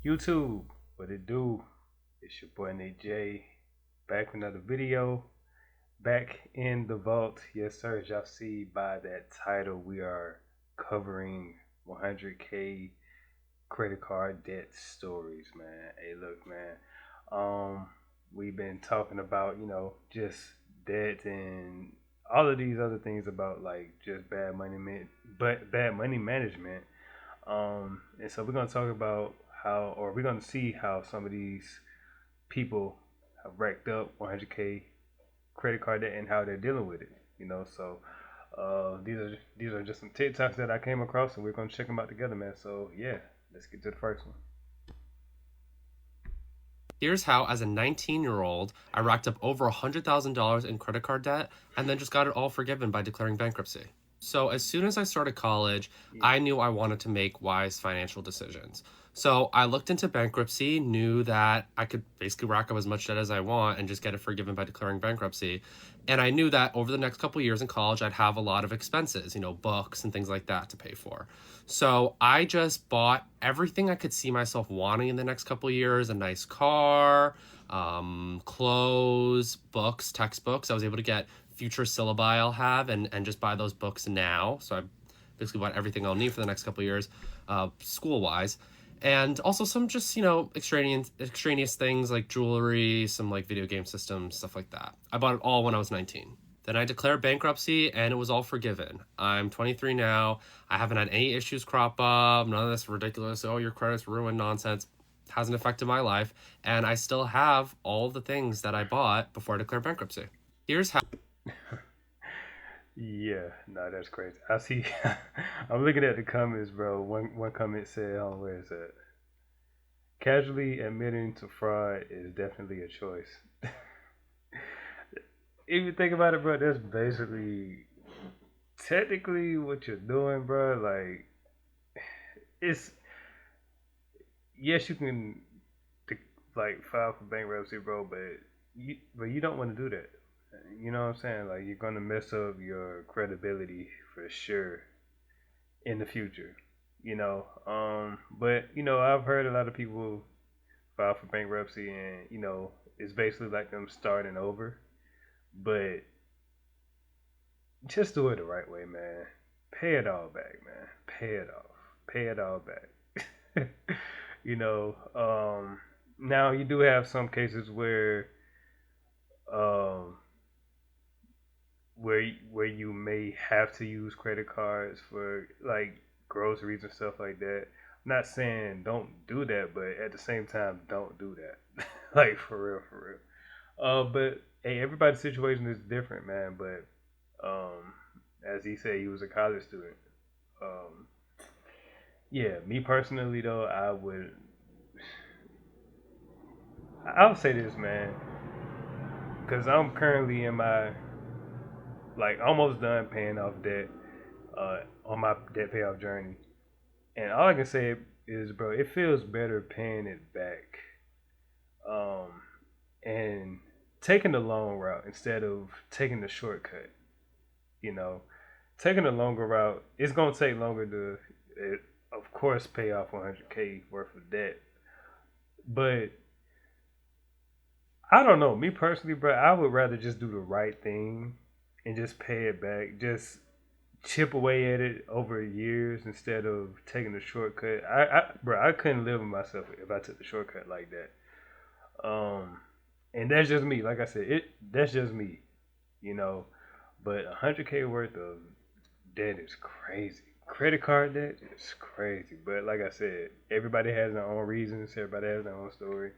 YouTube, what it do? It's your boy Nate J, back with another video, back in the vault. Yes, sir. As y'all see by that title, we are covering 100K credit card debt stories, man. Hey, look, man. We've been talking about, just debt and all of these other things about like just but bad money management. And so we're gonna talk about how, or we're gonna see how some of these people have racked up 100K credit card debt and how they're dealing with it. These are just some TikToks that I came across, and we're gonna check them out together, man. So yeah, let's get to the first one. Here's how, as a 19-year-old, I racked up over $100,000 in credit card debt and then just got it all forgiven by declaring bankruptcy. So as soon as I started college, I knew I wanted to make wise financial decisions. So I looked into bankruptcy, knew that I could basically rack up as much debt as I want and just get it forgiven by declaring bankruptcy. And I knew that over the next couple of years in college, I'd have a lot of expenses, books and things like that to pay for. So I just bought everything I could see myself wanting in the next couple of years: a nice car, clothes, books, textbooks. I was able to get future syllabi I'll have and just buy those books now. So I basically bought everything I'll need for the next couple of years, school-wise. And also some just, extraneous things like jewelry, some like video game systems, stuff like that. I bought it all when I was 19. Then I declared bankruptcy and it was all forgiven. I'm 23 now. I haven't had any issues crop up. None of this ridiculous, oh, your credit's ruined nonsense. Hasn't affected my life. And I still have all the things that I bought before I declared bankruptcy. Here's how. Yeah, no, that's crazy. I see. I'm looking at the comments, bro. One comment said, where is that? Casually admitting to fraud is definitely a choice. If you think about it, bro, that's basically technically what you're doing, bro. Like, it's yes, you can like file for bankruptcy, bro, but you don't want to do that. You know what I'm saying? Like, you're gonna mess up your credibility for sure in the future. But I've heard a lot of people file for bankruptcy, and it's basically like them starting over. But just do it the right way, man. Pay it all back, man. Pay it off. Pay it all back. you know. Now you do have some cases um where you may have to use credit cards for like groceries and stuff like that. I'm not saying don't do that, but at the same time, don't do that. Like, for real, for real. But hey, everybody's situation is different, man. But as he said, he was a college student. Um, yeah, me personally though, I'll say this, man, because I'm currently in my like almost done paying off debt on my debt payoff journey, and all I can say is, bro, it feels better paying it back um, and taking the long route instead of taking the shortcut. You know, taking the longer route, it's gonna take longer to, of course, pay off 100K worth of debt. But I don't know, me personally, bro, I would rather just do the right thing and just pay it back. Just chip away at it over years instead of taking the shortcut. Bro, I couldn't live with myself if I took the shortcut like that. And that's just me. Like I said, that's just me. You know, but 100K worth of debt is crazy. Credit card debt is crazy. But like I said, everybody has their own reasons. Everybody has their own story.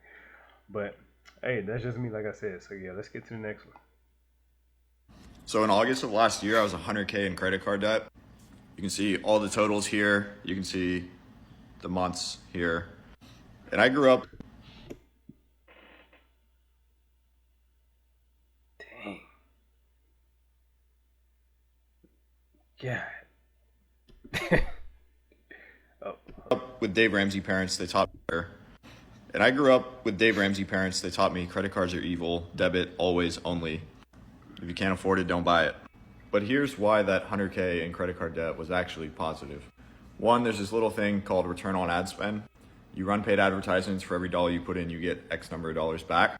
But hey, that's just me. Like I said. So yeah, let's get to the next one. So in August of last year, I was 100K in credit card debt. You can see all the totals here. You can see the months here. And I grew up. Dang. Yeah. Oh. With Dave Ramsey parents, they taught me. And I grew up with Dave Ramsey parents. They taught me credit cards are evil, debit always, only. If you can't afford it, don't buy it. But here's why that 100K in credit card debt was actually positive. One, there's this little thing called return on ad spend. You run paid advertisements. For every dollar you put in, you get X number of dollars back.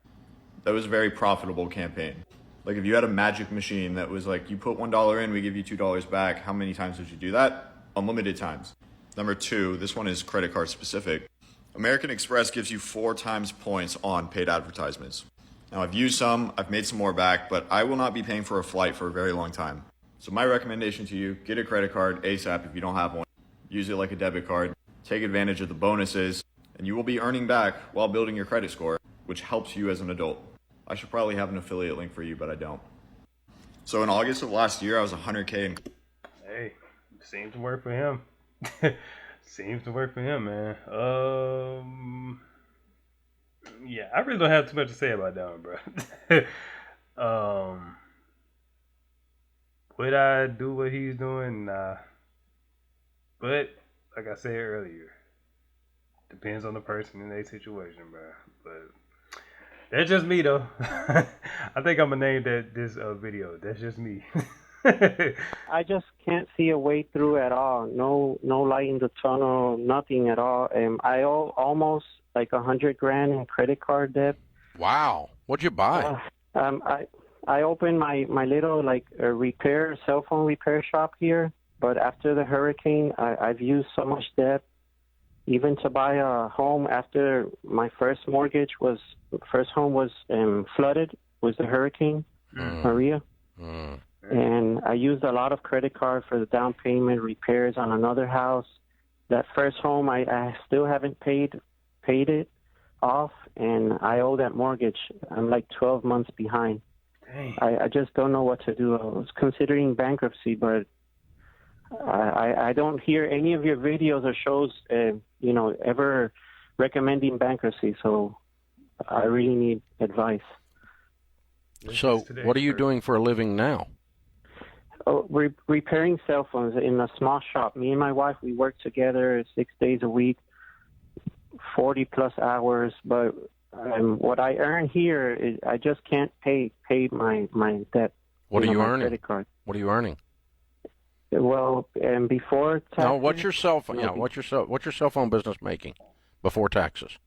That was a very profitable campaign. Like if you had a magic machine that was like, you put $1 in, we give you $2 back. How many times would you do that? Unlimited times. Number two, this one is credit card specific. American Express gives you 4 times points on paid advertisements. Now I've used some, I've made some more back, but I will not be paying for a flight for a very long time. So my recommendation to you, get a credit card ASAP if you don't have one. Use it like a debit card. Take advantage of the bonuses, and you will be earning back while building your credit score, which helps you as an adult. I should probably have an affiliate link for you, but I don't. So in August of last year, I was 100K in. Hey, seems to work for him. Seems to work for him, man. Yeah, I really don't have too much to say about that one, bro. Would I do what he's doing? Nah. But like I said earlier, depends on the person and their situation, bro. But that's just me, though. I think I'm gonna name this video. That's just me. I just can't see a way through at all. No light in the tunnel, nothing at all. I owe almost like $100 grand in credit card debt. Wow. What'd you buy? I opened my little like cell phone repair shop here, but after the hurricane, I've used so much debt, even to buy a home after my first home was flooded with the Hurricane Maria. And I used a lot of credit card for the down payment, repairs on another house. That first home, I still haven't paid it off, and I owe that mortgage. I'm like 12 months behind. Dang. I just don't know what to do. I was considering bankruptcy, but I don't hear any of your videos or shows, ever recommending bankruptcy. So I really need advice. So what are you doing for a living now? Oh, repairing cell phones in a small shop. Me and my wife, we work together 6 days a week, 40 plus hours. But what I earn here is I just can't pay my debt. What are you earning? Credit card. What are you earning? Well, before taxes. No, what's your cell phone? Yeah, what's your cell phone business making before taxes?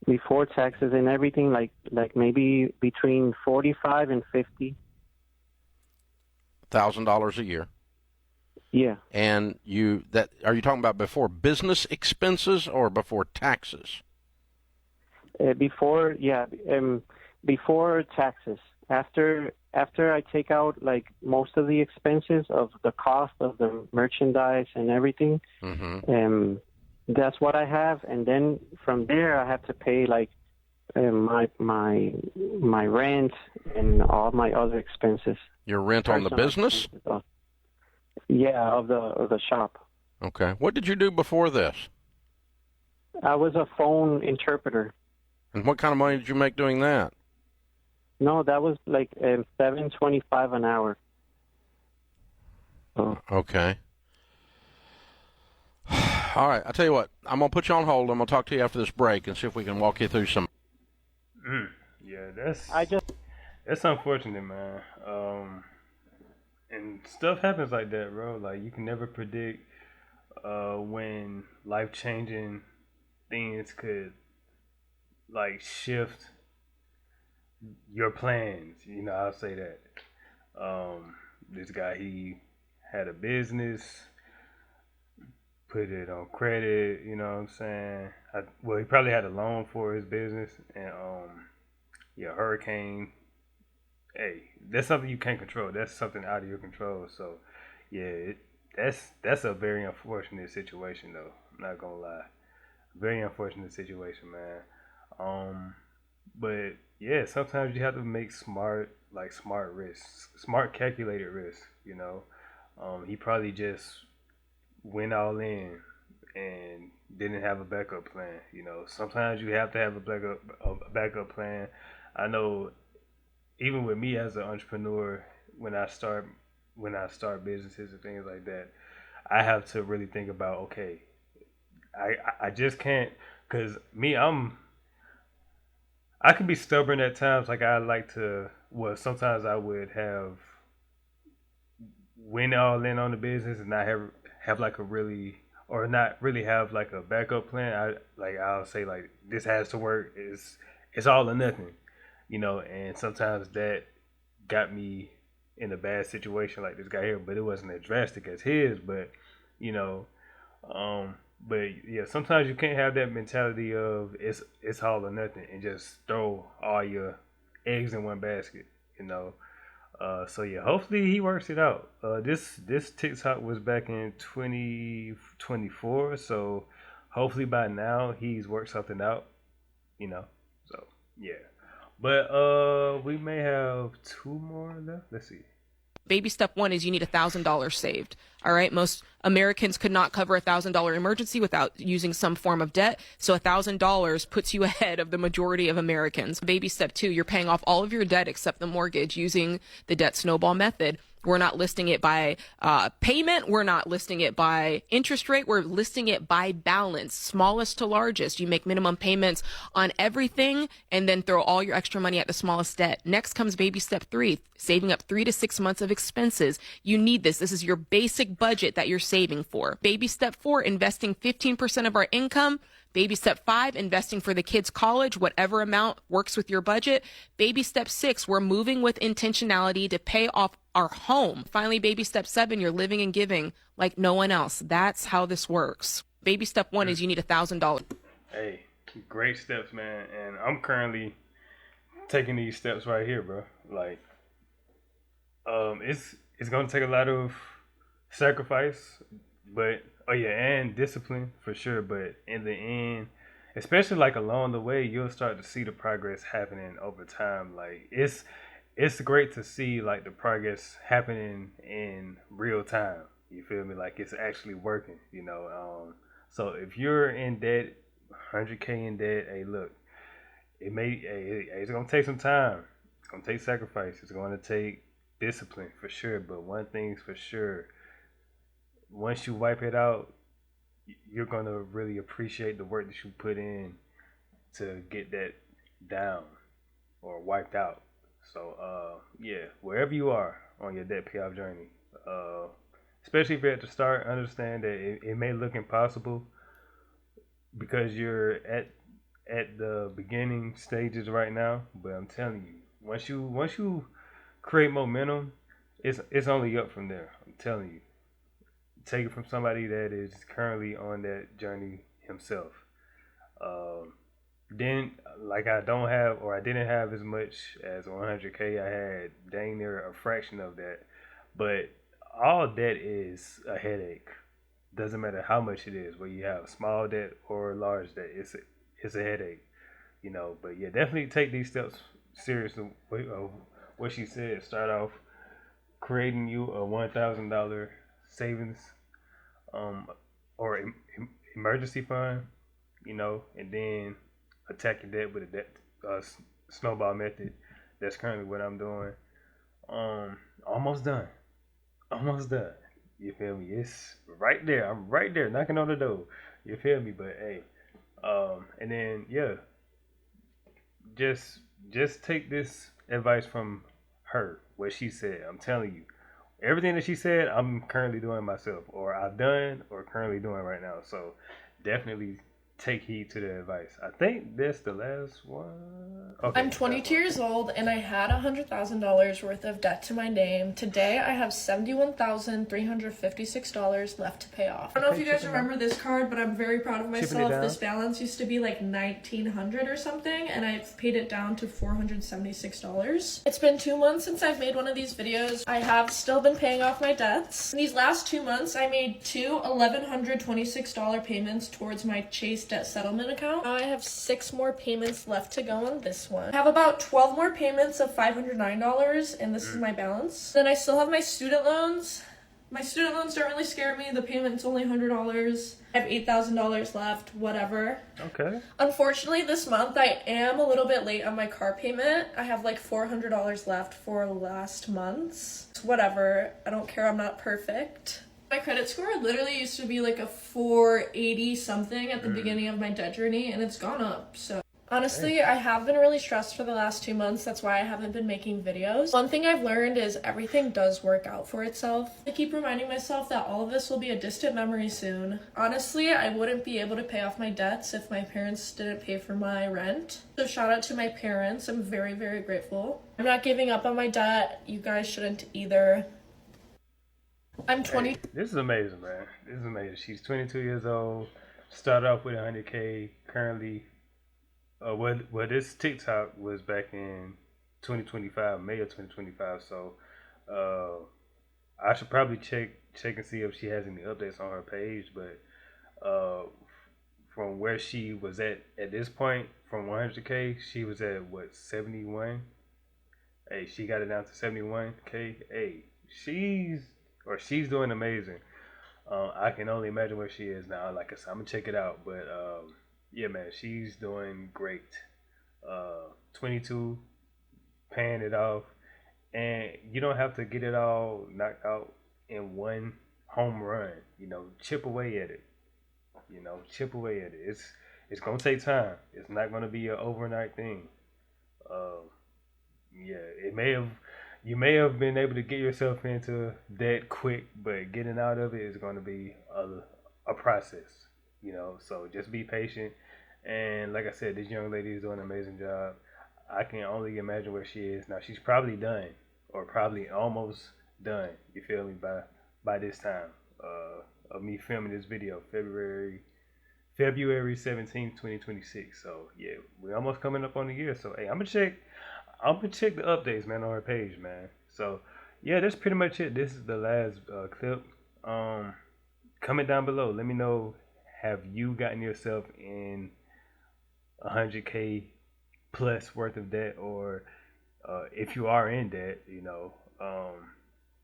Before taxes and everything, like maybe between 45 and 50. $1,000 a year. Yeah. And are you talking about before business expenses or before taxes? Before taxes. After I take out like most of the expenses of the cost of the merchandise and everything, that's what I have, and then from there I have to pay like my rent and all my other expenses. Your rent on the business? Yeah, of the shop. Okay. What did you do before this? I was a phone interpreter. And what kind of money did you make doing that? No, that was like $7.25 an hour. So. Okay. All right. I'll tell you what. I'm gonna put you on hold. I'm gonna talk to you after this break and see if we can walk you through some. Yeah, that's unfortunate, man. And stuff happens like that, bro. Like you can never predict when life-changing things could like shift your plans. I'll say that. This guy, he had a business, put it on credit, you know what I'm saying? He probably had a loan for his business, and hurricane. Hey, that's something you can't control. That's something out of your control. So, yeah, that's a very unfortunate situation, though. I'm not gonna lie, very unfortunate situation, man. But yeah, sometimes you have to make smart risks, smart calculated risks. He probably just went all in and didn't have a backup plan. Sometimes you have to have a backup plan. I know, even with me as an entrepreneur, when I start businesses and things like that, I have to really think about, okay, I just can't, because I can be stubborn at times. Like I like to, sometimes I would went all in on the business and not have like a really or not really have like a backup plan. I'll say like this has to work. It's all or nothing, and sometimes that got me in a bad situation like this guy here, but it wasn't as drastic as his. But you know, but yeah, sometimes you can't have that mentality of it's all or nothing and just throw all your eggs in one basket. So yeah, hopefully he works it out. This TikTok was back in 2024, so hopefully by now he's worked something out. So yeah, but we may have two more left. Let's see. Baby step one is you need $1,000 saved. All right. Most Americans could not cover $1,000 emergency without using some form of debt. So $1,000 puts you ahead of the majority of Americans. Baby step two, you're paying off all of your debt except the mortgage using the debt snowball method. We're not listing it by payment. We're not listing it by interest rate. We're listing it by balance, smallest to largest. You make minimum payments on everything and then throw all your extra money at the smallest debt. Next comes baby step three, saving up 3 to 6 months of expenses. You need this. This is your basic budget that you're saving for. Baby step four, investing 15% of our income. Baby step 5, investing for the kids' college, whatever amount works with your budget. Baby step 6, we're moving with intentionality to pay off our home. Finally, baby step 7, you're living and giving like no one else. That's how this works. Baby step 1 is you need $1,000. Hey, great steps, man. And I'm currently taking these steps right here, bro. Like, it's gonna take a lot of sacrifice, but and discipline for sure. But in the end, especially like along the way, you'll start to see the progress happening over time. Like it's great to see like the progress happening in real time. You feel me? Like it's actually working. So if you're in debt, 100K in debt, hey, look, it's gonna take some time. It's gonna take sacrifice. It's gonna take discipline for sure. But one thing's for sure. Once you wipe it out, you're going to really appreciate the work that you put in to get that down or wiped out. So, yeah, wherever you are on your debt payoff journey, especially if you're at the start, understand that it may look impossible because you're at the beginning stages right now. But I'm telling you, once you create momentum, it's only up from there. I'm telling you. Take it from somebody that is currently on that journey himself. Then, like I didn't have as much as 100K. I had dang near a fraction of that. But all debt is a headache. Doesn't matter how much it is, whether you have small debt or large debt. It's a headache, But yeah, definitely take these steps seriously. What she said, start off creating you a $1,000 savings or emergency fund, and then attack your debt with a debt snowball method. That's currently what I'm doing. Almost done. You feel me? It's right there. I'm right there, knocking on the door. You feel me? But hey, and then yeah, just take this advice from her. What she said. I'm telling you. Everything that she said, I'm currently doing myself, or I've done, or currently doing right now. So definitely take heed to the advice. I think that's the last one. Okay, I'm 22 years old, and I had $100,000 worth of debt to my name. Today, I have $71,356 left to pay off. I don't know if you guys remember this card, but I'm very proud of myself. This balance used to be like $1,900 or something, and I've paid it down to $476. It's been 2 months since I've made one of these videos. I have still been paying off my debts. In these last 2 months, I made two $1,126 payments towards my Chase debt settlement account. Now I have 6 more payments left to go on this one. I have about 12 more payments of $509, and this is my balance. Then I still have my student loans. My student loans don't really scare me. The payment's only $100. I have $8,000 left, whatever. Okay. Unfortunately, this month I am a little bit late on my car payment. I have like $400 left for last month's. Whatever. I don't care. I'm not perfect. My credit score literally used to be like a 480 something at the beginning of my debt journey, and it's gone up. So Honestly, I have been really stressed for the last 2 months. That's why I haven't been making videos. One thing I've learned is everything does work out for itself. I keep reminding myself that all of this will be a distant memory soon. Honestly, I wouldn't be able to pay off my debts if my parents didn't pay for my rent. So shout out to my parents. I'm very, very grateful. I'm not giving up on my debt. You guys shouldn't either. I'm 20. Hey, this is amazing, man. This is amazing. She's 22 years old. Started off with 100K. Currently, this TikTok was back in 2025, May of 2025. So, I should probably check and see if she has any updates on her page. But from where she was at this point, from 100K, she was at what, 71. Hey, she got it down to 71K. Hey, she's doing amazing. I can only imagine where she is now. Like I said, I'm gonna check it out. But yeah, man, she's doing great. 22, paying it off, and you don't have to get it all knocked out in one home run. Chip away at it. Chip away at it. It's gonna take time. It's not gonna be an overnight thing. Uh, yeah, you may have been able to get yourself into debt quick, but getting out of it is going to be a process. So just be patient. And like I said, this young lady is doing an amazing job. I can only imagine where she is now. She's probably done, or probably almost done. You feel me? By this time of me filming this video, February 17th, 2026. So yeah, we're almost coming up on the year. So hey, I'm gonna check the updates, man, on her page, man. So yeah, that's pretty much it. This is the last clip. Comment down below. Let me know, have you gotten yourself in 100K plus worth of debt, or if you are in debt,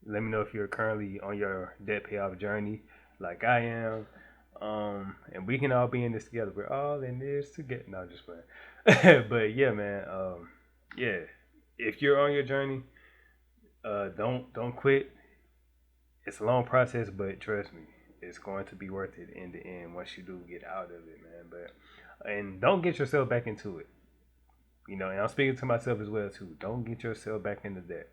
let me know if you're currently on your debt payoff journey like I am. And we can all be in this together. We're all in this together. No, just playing. But yeah, man. Yeah, if you're on your journey, don't quit. It's a long process, but trust me, it's going to be worth it in the end once you do get out of it, man. And don't get yourself back into it. And I'm speaking to myself as well too. Don't get yourself back into debt.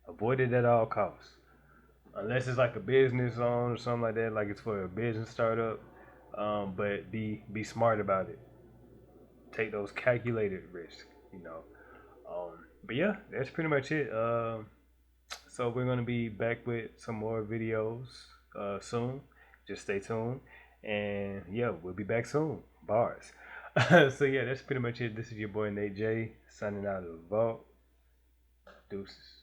Avoid it at all costs. Unless it's like a business loan or something like that, like it's for a business startup. But be smart about it. Take those calculated risks. But yeah, that's pretty much it. So we're gonna be back with some more videos soon. Just stay tuned, and yeah, we'll be back soon. Bars. So yeah, that's pretty much it. This is your boy Nate J signing out of the vault. Deuces.